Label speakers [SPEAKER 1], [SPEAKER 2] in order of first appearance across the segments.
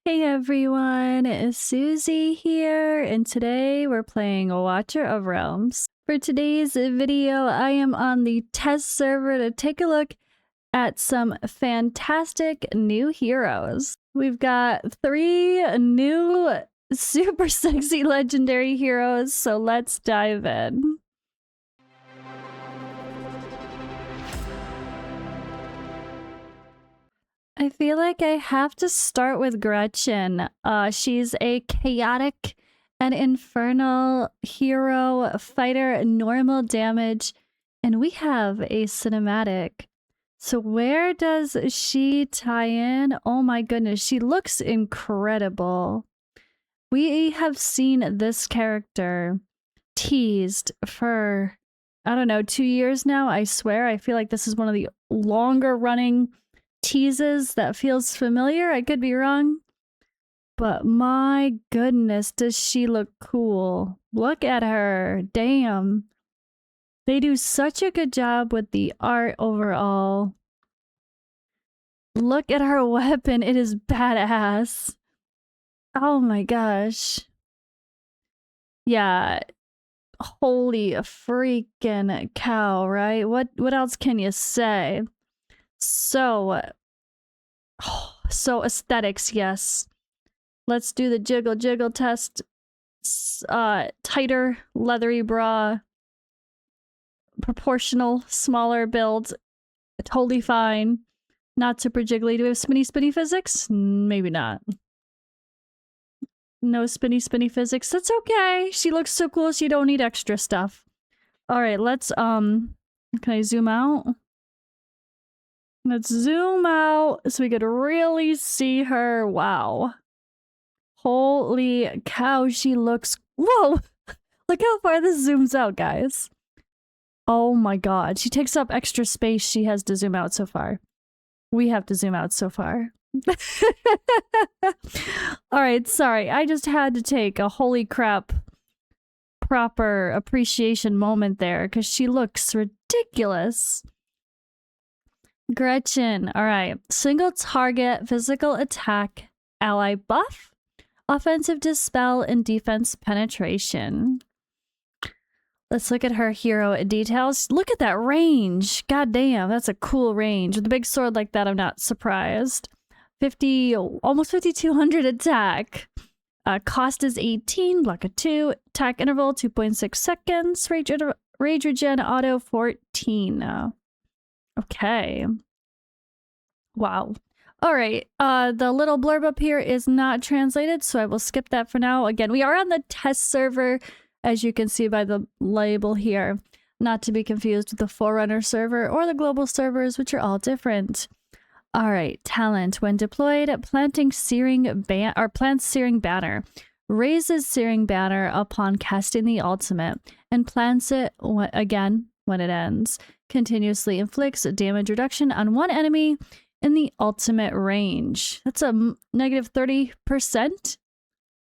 [SPEAKER 1] Hey everyone, it's Suzi here, and today we're playing Watcher of Realms. For today's video, I am on the test server to take a look at some fantastic new heroes. We've got 3 new super sexy legendary heroes, so let's dive in. I feel like I have to start with Gretchen. She's a chaotic and infernal hero, fighter, normal damage, and we have a cinematic. So where does she tie in? Oh my goodness, she looks incredible. We have seen this character teased for, I don't know, 2 years now, I swear. I feel like this is one of the longer running teases that feels familiar. I could be wrong, but my goodness, does she look cool. Look at her. Damn. They do such a good job with the art overall. Look at her weapon. It is badass. Oh my gosh. Yeah. Holy freaking cow, right? What else can you say? So aesthetics, yes. Let's do the jiggle test. Tighter, leathery bra. Proportional, smaller build. Totally fine. Not super jiggly. Do we have spinny physics? Maybe not. No spinny physics. That's okay. She looks so cool, she don't need extra stuff. Alright, let's, can I zoom out? Let's zoom out so we could really see her. Wow. Holy cow, she looks... Whoa! Look how far this zooms out, guys. Oh my god. She takes up extra space she has to zoom out so far. We have to zoom out so far. Alright, sorry. I just had to take a holy crap proper appreciation moment there because she looks ridiculous. Gretchen. Alright. Single target physical attack ally buff, offensive dispel, and defense penetration. Let's look at her hero details. Look at that range. God damn, that's a cool range. With a big sword like that, I'm not surprised. Almost 5,200 attack. Cost is 18, block of 2, attack interval 2.6 seconds, rage regen auto 14. Okay. Wow. Alright, the little blurb up here is not translated, so I will skip that for now. Again, we are on the test server, as you can see by the label here. Not to be confused with the Forerunner server or the global servers, which are all different. Alright, talent. When deployed, plants Searing Banner. Raises Searing Banner upon casting the ultimate, and plants it again when it ends. Continuously inflicts damage reduction on one enemy in the ultimate range. That's a negative 30%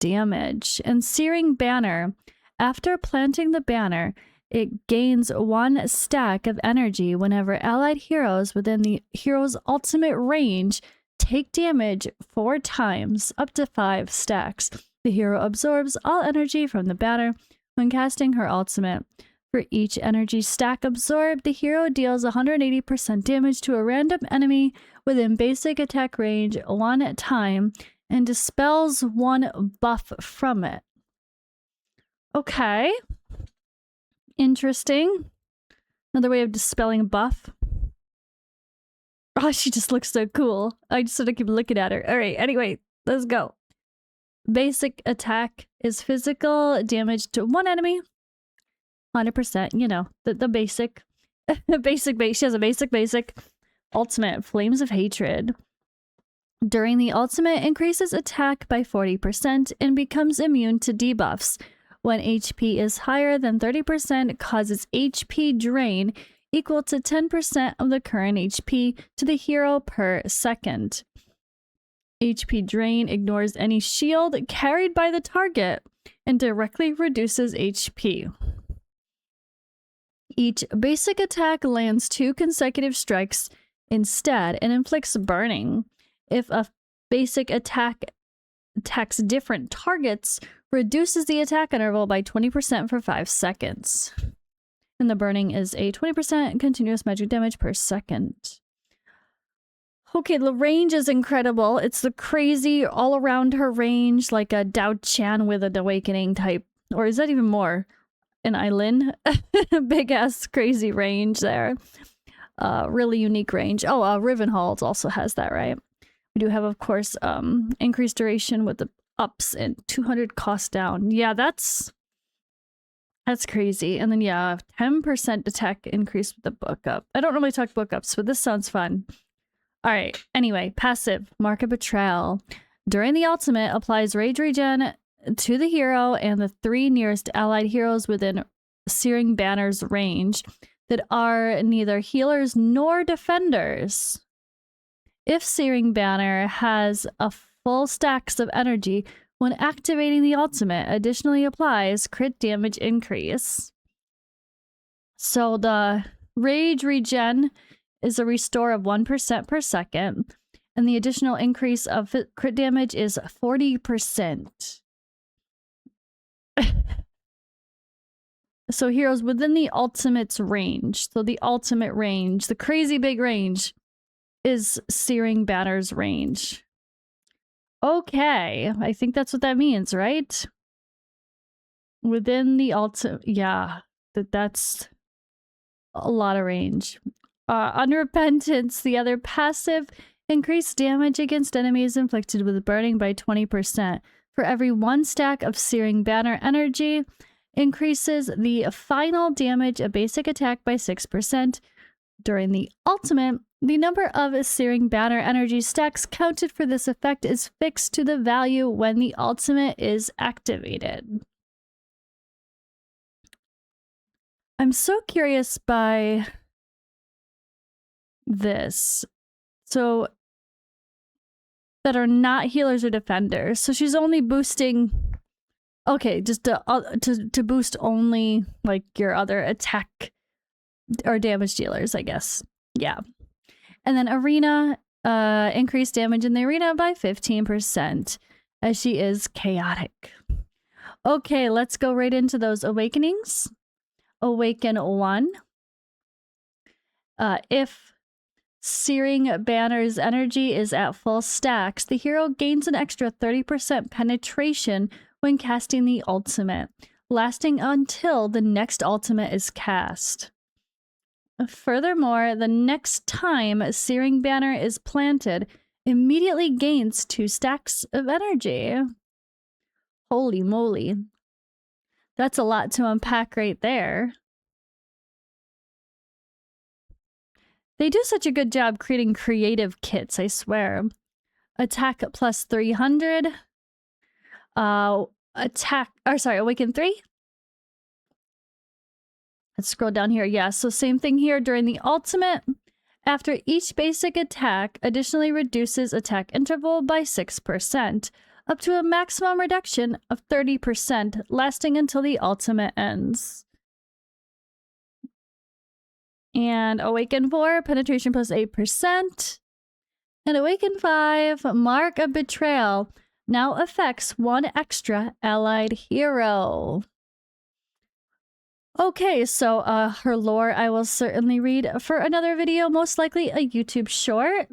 [SPEAKER 1] damage. And Searing Banner. After planting the banner, it gains 1 stack of energy whenever allied heroes within the hero's ultimate range take damage 4 times, up to 5 stacks. The hero absorbs all energy from the banner when casting her ultimate. For each energy stack absorbed, the hero deals 180% damage to a random enemy within basic attack range 1 time and dispels 1 buff from it. Okay. Interesting. Another way of dispelling a buff. Oh, she just looks so cool. I just sort of keep looking at her. Alright, anyway, let's go. Basic attack is physical damage to 1 enemy. 100%, you know, the basic. She has a basic. Ultimate, Flames of Hatred. During the ultimate, increases attack by 40% and becomes immune to debuffs. When HP is higher than 30%, causes HP drain equal to 10% of the current HP to the hero per second. HP drain ignores any shield carried by the target and directly reduces HP. Each basic attack lands 2 consecutive strikes instead and inflicts burning. If a basic attack attacks different targets, reduces the attack interval by 20% for 5 seconds. And the burning is a 20% continuous magic damage per second. Okay, the range is incredible. It's the crazy all around her range, like a Dao Chan with an awakening type. Or is that even more? An Eileen? Big ass crazy range there. Really unique range. Oh, Rivenhal's also has that, right? We do have, of course, increased duration with the ups and 200 cost down. Yeah, that's crazy. And then, yeah, 10% attack increase with the book up. I don't really talk book ups, but this sounds fun. All right. Anyway, passive, Mark of Betrayal. During the ultimate, applies Rage Regen to the hero and the 3 nearest allied heroes within Searing Banner's range that are neither healers nor defenders. If Searing Banner has a full stacks of energy when activating the ultimate, additionally applies crit damage increase. So the Rage Regen is a restore of 1% per second, and the additional increase of crit damage is 40%. So heroes within the ultimate's range. So the ultimate range, the crazy big range, is Searing Banner's range. Okay, I think that's what that means, right? Within the ultimate, yeah, that's a lot of range. Unrepentance, the other passive, increased damage against enemies inflicted with burning by 20%. For every 1 stack of Searing Banner energy, increases the final damage of basic attack by 6%. During the ultimate, the number of Searing Banner energy stacks counted for this effect is fixed to the value when the ultimate is activated. I'm so curious by this. So that are not healers or defenders. So she's only boosting, okay, just to boost only like your other attack or damage dealers, I guess. Yeah. And then arena, increased damage in the arena by 15% as she is chaotic. Okay, let's go right into those awakenings. Awaken 1. If Searing Banner's energy is at full stacks, the hero gains an extra 30% penetration when casting the ultimate, lasting until the next ultimate is cast. Furthermore, the next time Searing Banner is planted, immediately gains 2 stacks of energy. Holy moly. That's a lot to unpack right there. They do such a good job creating creative kits, I swear. Attack plus 300. Awaken 3. Let's scroll down here. Yeah, so same thing here during the ultimate. After each basic attack, additionally reduces attack interval by 6%, up to a maximum reduction of 30%, lasting until the ultimate ends. And Awaken 4, penetration plus 8%. And Awaken 5, Mark of Betrayal, now affects 1 extra allied hero. Okay, so her lore I will certainly read for another video, most likely a YouTube short.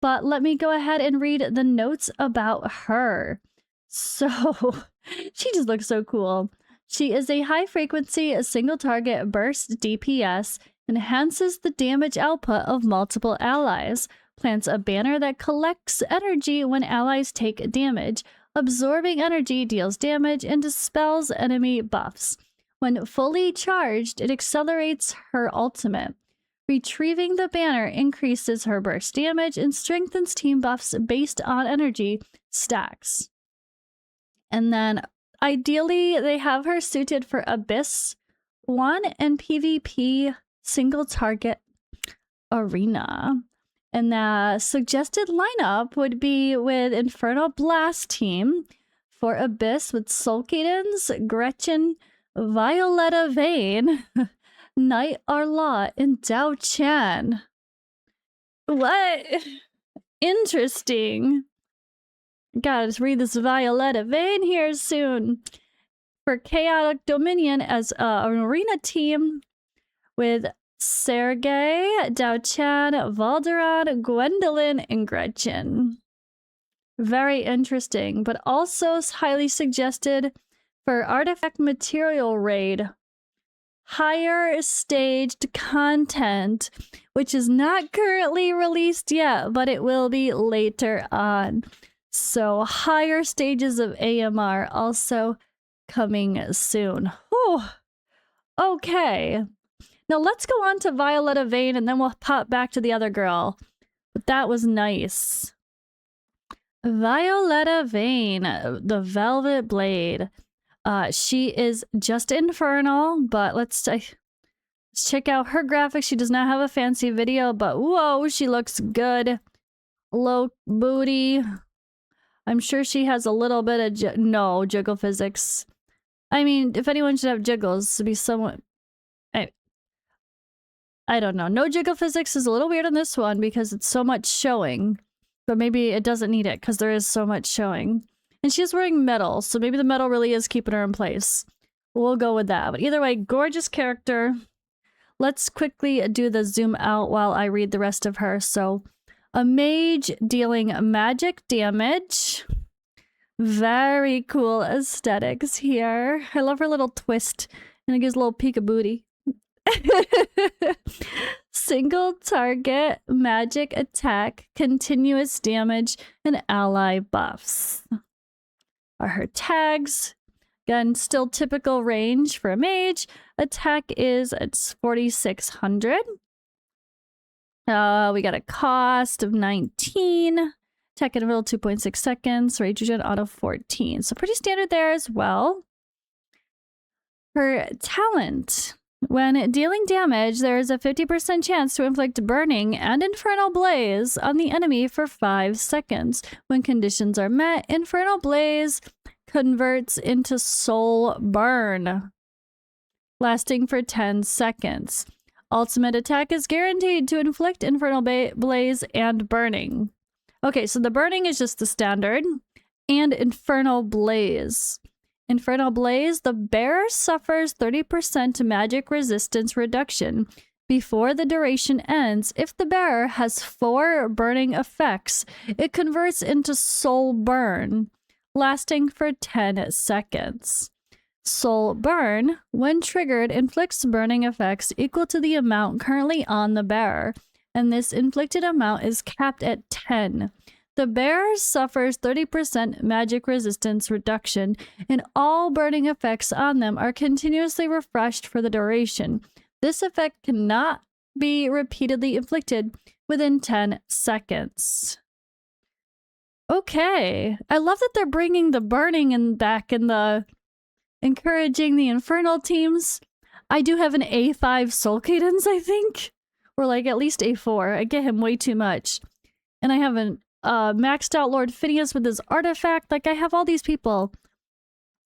[SPEAKER 1] But let me go ahead and read the notes about her. So, she just looks so cool. She is a high-frequency, single-target burst DPS, enhances the damage output of multiple allies, plants a banner that collects energy when allies take damage, absorbing energy deals damage, and dispels enemy buffs. When fully charged, it accelerates her ultimate. Retrieving the banner increases her burst damage and strengthens team buffs based on energy stacks. And then, ideally, they have her suited for Abyss 1 and PvP single target arena. And the suggested lineup would be with Infernal Blast team for Abyss with Soul Cadence, Gretchen, Violetta Vane, Knight Arlott, and Dao Chan. What? Interesting. Gotta read this Violetta Vane here soon. For Chaotic Dominion as an arena team with Sergei, Dao-chan, Valderon, Gwendolyn, and Gretchen. Very interesting, but also highly suggested for Artifact Material Raid. Higher staged content, which is not currently released yet, but it will be later on. So higher stages of AMR also coming soon. Whew. Okay. Now let's go on to Violetta Vane and then we'll pop back to the other girl. But that was nice. Violetta Vane, the Velvet Blade. She is just infernal, but let's check out her graphics. She does not have a fancy video, but whoa, she looks good. Low booty. I'm sure she has a little bit of no jiggle physics. I mean, if anyone should have jiggles, to be someone. I don't know. No jiggle physics is a little weird on this one because it's so much showing. But maybe it doesn't need it because there is so much showing. And she's wearing metal, so maybe the metal really is keeping her in place. We'll go with that. But either way, gorgeous character. Let's quickly do the zoom out while I read the rest of her. So, a mage dealing magic damage. Very cool aesthetics here. I love her little twist. And it gives a little peek of booty. Single target, magic attack, continuous damage, and ally buffs are her tags. Again, still typical range for a mage. Attack is it's 4,600. We got a cost of 19. Attack interval 2.6 seconds. Rage regen auto 14. So pretty standard there as well. Her talent. When dealing damage, there is a 50% chance to inflict burning and infernal blaze on the enemy for 5 seconds. When conditions are met, infernal blaze converts into soul burn, lasting for 10 seconds. Ultimate attack is guaranteed to inflict infernal blaze and burning. Okay, so the burning is just the standard, and infernal blaze. Infernal Blaze, the bearer suffers 30% magic resistance reduction before the duration ends. If the bearer has 4 burning effects, it converts into Soul Burn, lasting for 10 seconds. Soul Burn, when triggered, inflicts burning effects equal to the amount currently on the bearer, and this inflicted amount is capped at 10. The bearer suffers 30% magic resistance reduction, and all burning effects on them are continuously refreshed for the duration. This effect cannot be repeatedly inflicted within 10 seconds. Okay. I love that they're bringing the burning back and the encouraging the infernal teams. I do have an A5 Soul Cadence, I think. Or like at least A4. I get him way too much. And I have an maxed out Lord Phineas with his artifact. Like, I have all these people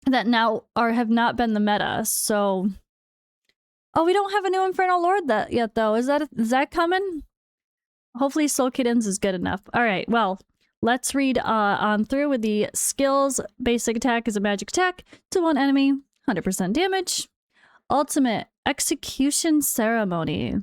[SPEAKER 1] that now have not been the meta, so... Oh, we don't have a new Infernal Lord yet, though. Is that coming? Hopefully Soul Cadence is good enough. Alright, well, let's read on through with the skills. Basic attack is a magic attack to one enemy, 100% damage. Ultimate, Execution Ceremony.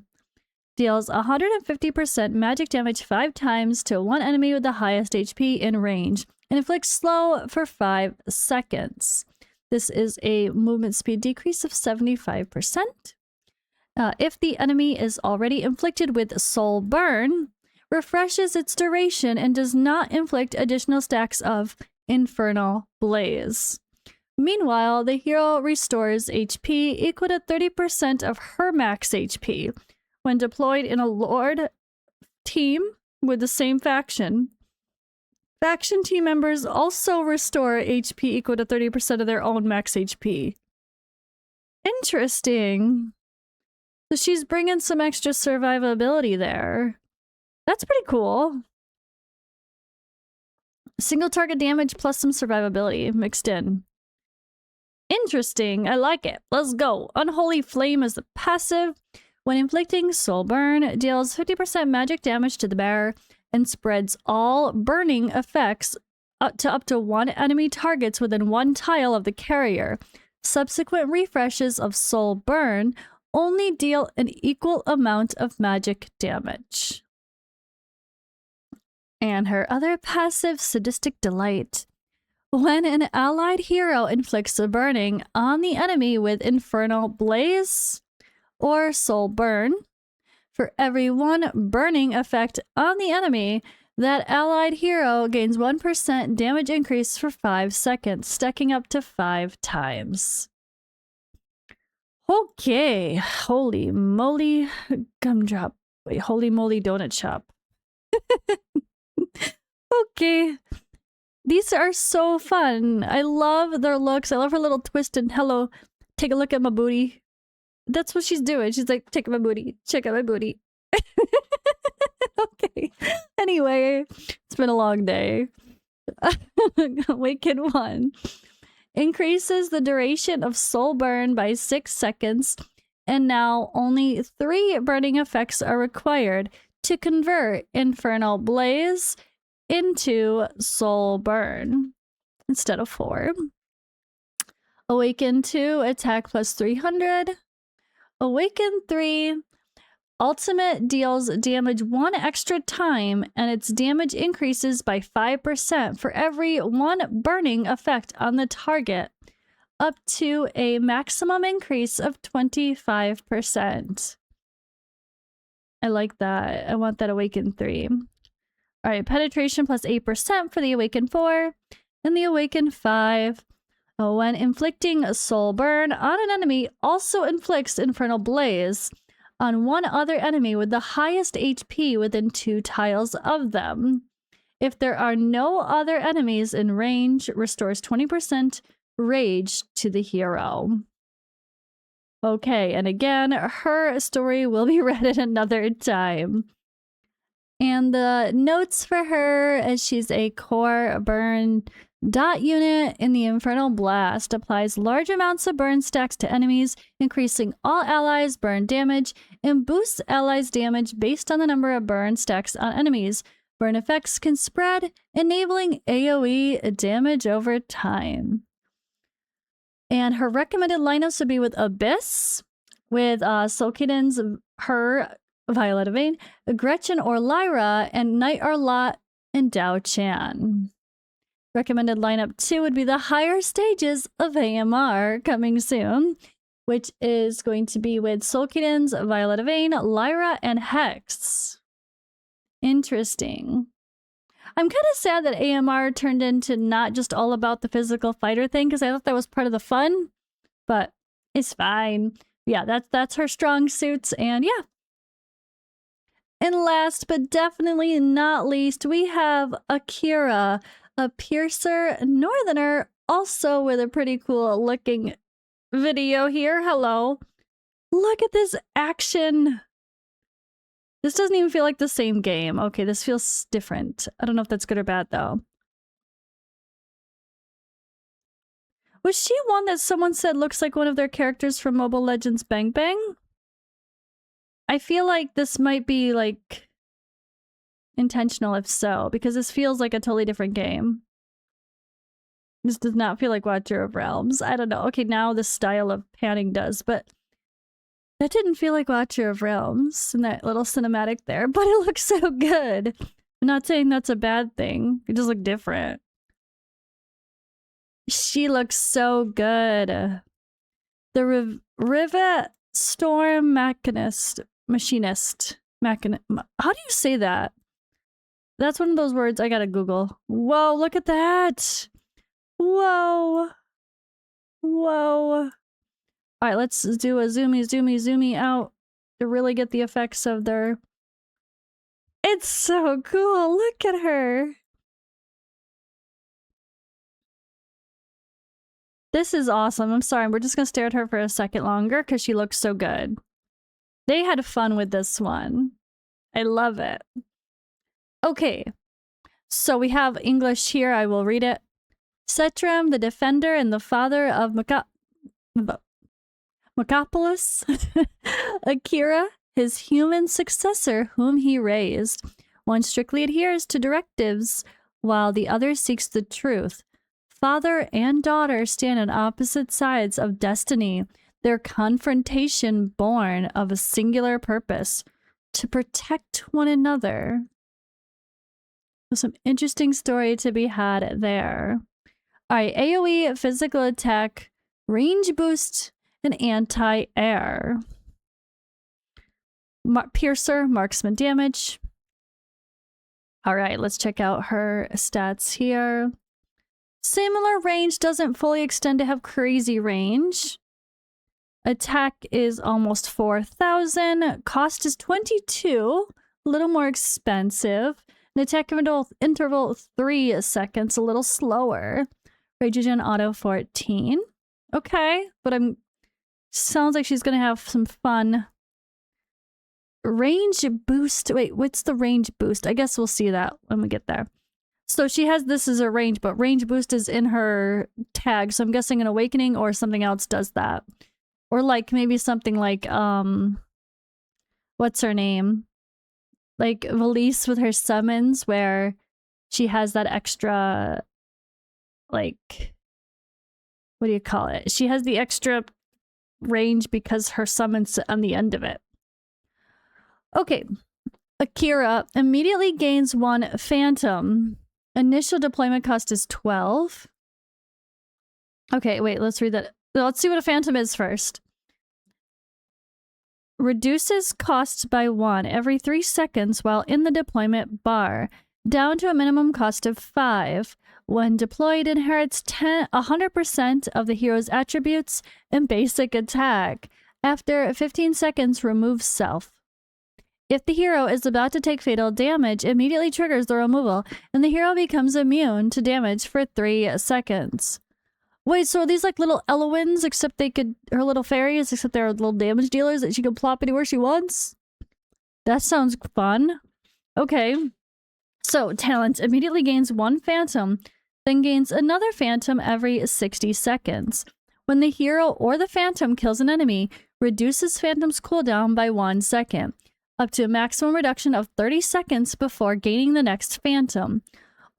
[SPEAKER 1] Deals 150% magic damage 5 times to one enemy with the highest HP in range, and inflicts slow for 5 seconds. This is a movement speed decrease of 75%. If the enemy is already inflicted with Soul Burn, refreshes its duration and does not inflict additional stacks of Infernal Blaze. Meanwhile, the hero restores HP equal to 30% of her max HP. When deployed in a Lord team with the same faction, faction team members also restore HP equal to 30% of their own max HP. Interesting. So she's bringing some extra survivability there. That's pretty cool. Single target damage plus some survivability mixed in. Interesting. I like it. Let's go. Unholy Flame is the passive. When inflicting Soul Burn, deals 50% magic damage to the bearer and spreads all burning effects up to 1 enemy targets within 1 tile of the carrier. Subsequent refreshes of Soul Burn only deal an equal amount of magic damage. And her other passive, Sadistic Delight. When an allied hero inflicts a burning on the enemy with Infernal Blaze or Soul Burn, for every 1 burning effect on the enemy, that allied hero gains 1% damage increase for 5 seconds, stacking up to 5 times. Okay, holy moly gumdrop. Wait, holy moly donut shop. Okay. These are so fun. I love their looks. I love her little twist and hello, take a look at my booty. That's what she's doing. She's like, check my booty. Check out my booty. Okay. Anyway, it's been a long day. Awaken 1. Increases the duration of Soul Burn by 6 seconds, and now only 3 burning effects are required to convert Infernal Blaze into Soul Burn instead of 4. Awaken 2, attack plus 300. Awaken 3, ultimate deals damage 1 extra time, and its damage increases by 5% for every 1 burning effect on the target, up to a maximum increase of 25%. I like that. I want that Awaken 3. All right, penetration plus 8% for the Awaken 4, and the Awaken 5. When inflicting a Soul Burn on an enemy, also inflicts Infernal Blaze on 1 other enemy with the highest HP within 2 tiles of them. If there are no other enemies in range, restores 20% rage to the hero. Okay, and again, her story will be read at another time. And the notes for her, as she's a core burn dot unit in the Infernal Blast, applies large amounts of burn stacks to enemies, increasing all allies' burn damage, and boosts allies' damage based on the number of burn stacks on enemies. Burn effects can spread, enabling AoE damage over time. And her recommended lineups would be with Abyss, with Sulkidan's her Violetta Vane, Gretchen or Lyra, and Knight Arlott and Dao Chan. Recommended lineup 2 would be the higher stages of AMR coming soon, which is going to be with Sulkidan's Violetta Vane, Lyra, and Hex. Interesting. I'm kind of sad that AMR turned into not just all about the physical fighter thing, because I thought that was part of the fun, but it's fine. Yeah, that's her strong suits, and yeah. And last but definitely not least, we have Akira, a Piercer Northerner, also with a pretty cool looking video here. Hello. Look at this action. This doesn't even feel like the same game. Okay, this feels different. I don't know if that's good or bad, though. Was she one that someone said looks like one of their characters from Mobile Legends Bang Bang? I feel like this might be, like, intentional if so, because this feels like a totally different game. This does not feel like Watcher of Realms. I don't know. Okay, now the style of panning does, but that didn't feel like Watcher of Realms in that little cinematic there, but it looks so good. I'm not saying that's a bad thing. It just looked different. She looks so good. The Rivet Storm Machinist. How do you say that? That's one of those words I gotta Google. Whoa, look at that. Whoa. Whoa. All right, let's do a zoomy out to really get the effects of their... It's so cool. Look at her. This is awesome. I'm sorry. We're just going to stare at her for a second longer because she looks so good. They had fun with this one. I love it. Okay. So we have English here. I will read it. Setram, the defender and the father of Macapolis, Akira, his human successor whom he raised. One strictly adheres to directives. while the other seeks the truth. Father and daughter stand on opposite sides of destiny, their confrontation born of a singular purpose, to protect one another. There's some interesting story to be had there. All right, AoE, physical attack, range boost, and anti-air. Piercer, marksman damage. All right, let's check out her stats here. Similar range, doesn't fully extend to have crazy range. Attack is almost 4,000. Cost is 22, a little more expensive. An attack interval 3 seconds, a little slower. Rage Regen auto 14. Okay, but sounds like she's gonna have some fun. Range boost. Wait, what's the range boost? I guess we'll see that when we get there. So she has this as a range, but range boost is in her tag. So I'm guessing an awakening or something else does that. Or like maybe something like, what's her name? Like Valise with her summons where she has that extra, like, what do you call it? She has the extra range because her summons on the end of it. Okay. Akira immediately gains 1 phantom. Initial deployment cost is 12. Okay, wait, let's read that. Let's see what a phantom is first. Reduces cost by 1 every 3 seconds while in the deployment bar, down to a minimum cost of 5. When deployed, inherits 100% of the hero's attributes and basic attack. After 15 seconds, removes self. If the hero is about to take fatal damage, immediately triggers the removal, and the hero becomes immune to damage for 3 seconds. Wait, so are these like little Elowins, except her little fairies, except they're little damage dealers that she can plop anywhere she wants? That sounds fun. Okay. So, talent immediately gains 1 phantom, then gains another phantom every 60 seconds. When the hero or the phantom kills an enemy, reduces phantom's cooldown by 1 second, up to a maximum reduction of 30 seconds before gaining the next phantom.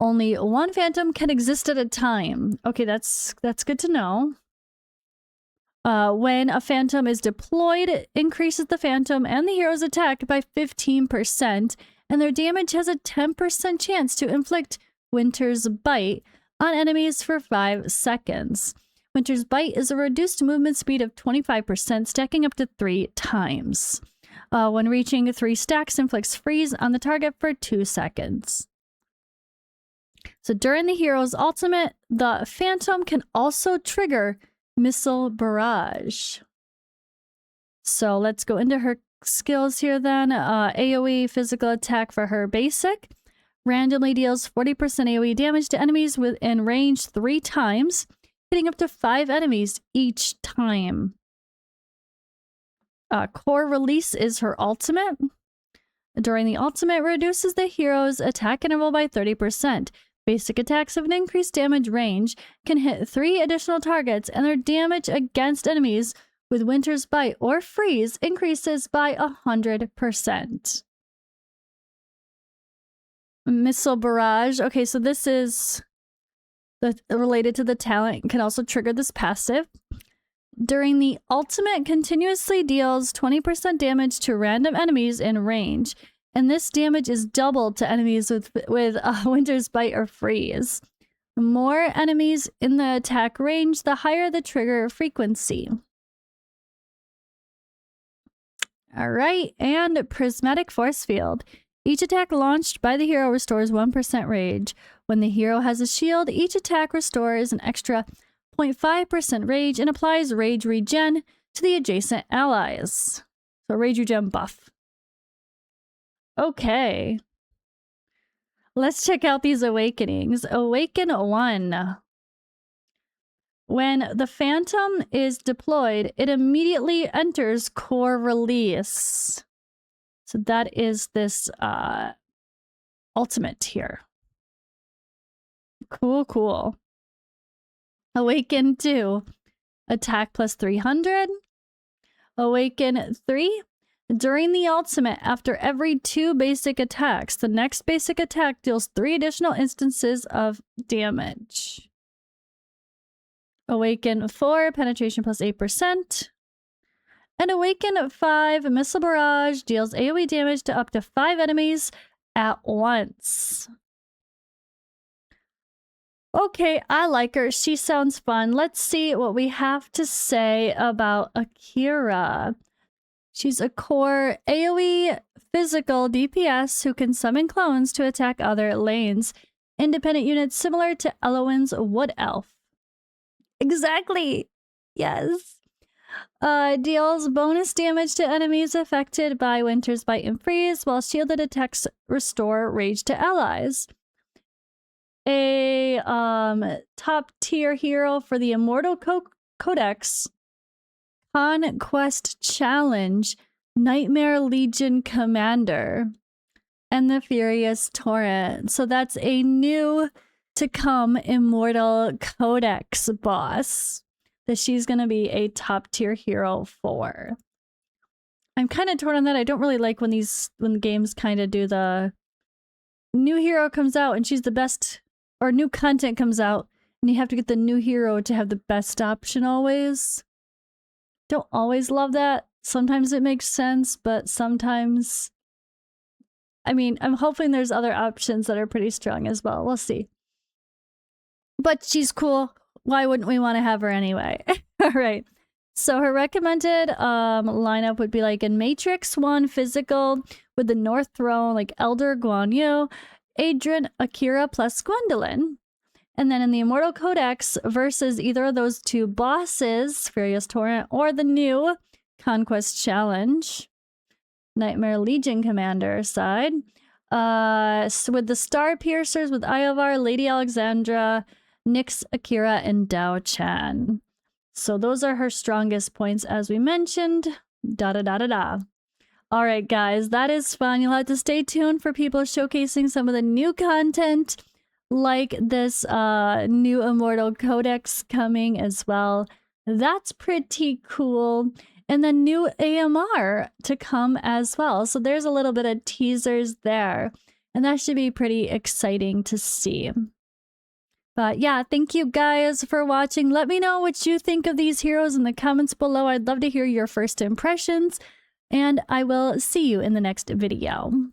[SPEAKER 1] Only 1 phantom can exist at a time. Okay, that's good to know. When a phantom is deployed, it increases the phantom and the hero's attack by 15%, and their damage has a 10% chance to inflict Winter's Bite on enemies for 5 seconds. Winter's Bite is a reduced movement speed of 25%, stacking up to 3 times. When reaching 3 stacks, inflicts freeze on the target for 2 seconds. So during the hero's ultimate, the phantom can also trigger Missile Barrage. So let's go into her skills here then. AoE physical attack for her basic. Randomly deals 40% AoE damage to enemies within range 3 times, hitting up to 5 enemies each time. Core Release is her ultimate. During the ultimate, reduces the hero's attack interval by 30%. Basic attacks have an increased damage range, can hit 3 additional targets, and their damage against enemies with Winter's Bite or Freeze increases by 100%. Missile Barrage. Okay, so this is related to the talent, can also trigger this passive. During the ultimate, continuously deals 20% damage to random enemies in range, and this damage is doubled to enemies with Winter's Bite or Freeze. The more enemies in the attack range, the higher the trigger frequency. All right, and Prismatic Force Field. Each attack launched by the hero restores 1% rage. When the hero has a shield, each attack restores an extra 0.5% rage and applies rage regen to the adjacent allies. So rage regen buff. Okay. Let's check out these awakenings. Awaken 1. When the Phantom is deployed, it immediately enters Core Release. So that is this ultimate here. Cool, cool. Awaken 2. Attack plus 300. Awaken 3. During the ultimate, after every 2 basic attacks, the next basic attack deals 3 additional instances of damage. Awaken 4, penetration plus 8%. And Awaken 5, Missile Barrage deals AoE damage to up to 5 enemies at once. Okay, I like her. She sounds fun. Let's see what we have to say about AKIRA. She's a core AoE physical DPS who can summon clones to attack other lanes. Independent units similar to Elowen's Wood Elf. Exactly! Yes! Deals bonus damage to enemies affected by Winter's Bite and Freeze, while shielded attacks restore rage to allies. A top tier hero for the Immortal Codex Conquest Challenge, Nightmare Legion Commander, and the Furious Torrent. So that's a new to come Immortal Codex boss that she's going to be a top tier hero for. I'm kind of torn on that. I don't really like when the games kind of do the new hero comes out and she's the best, or new content comes out and you have to get the new hero to have the best option always. Don't always love that. Sometimes it makes sense, but sometimes, I mean, I'm hoping there's other options that are pretty strong as well. We'll see. But she's cool. Why wouldn't we want to have her anyway? All right. So her recommended lineup would be like in Matrix 1 physical with the North Throne, like Elder Guan Yu, Adrian, AKIRA plus Gwendolyn. And then in the Immortal Codex versus either of those 2 bosses, Furious Torrent or the new Conquest Challenge, Nightmare Legion Commander side. So with the Star Piercers with Iovar, Lady Alexandra, Nyx, AKIRA, and Dao Chan. So those are her strongest points as we mentioned. All right, guys, that is fun. You'll have to stay tuned for people showcasing some of the new content, like this new Immortal Codex coming as well. That's pretty cool. And then new AMR to come as well. So there's a little bit of teasers there. And that should be pretty exciting to see. But yeah, thank you guys for watching. Let me know what you think of these heroes in the comments below. I'd love to hear your first impressions. And I will see you in the next video.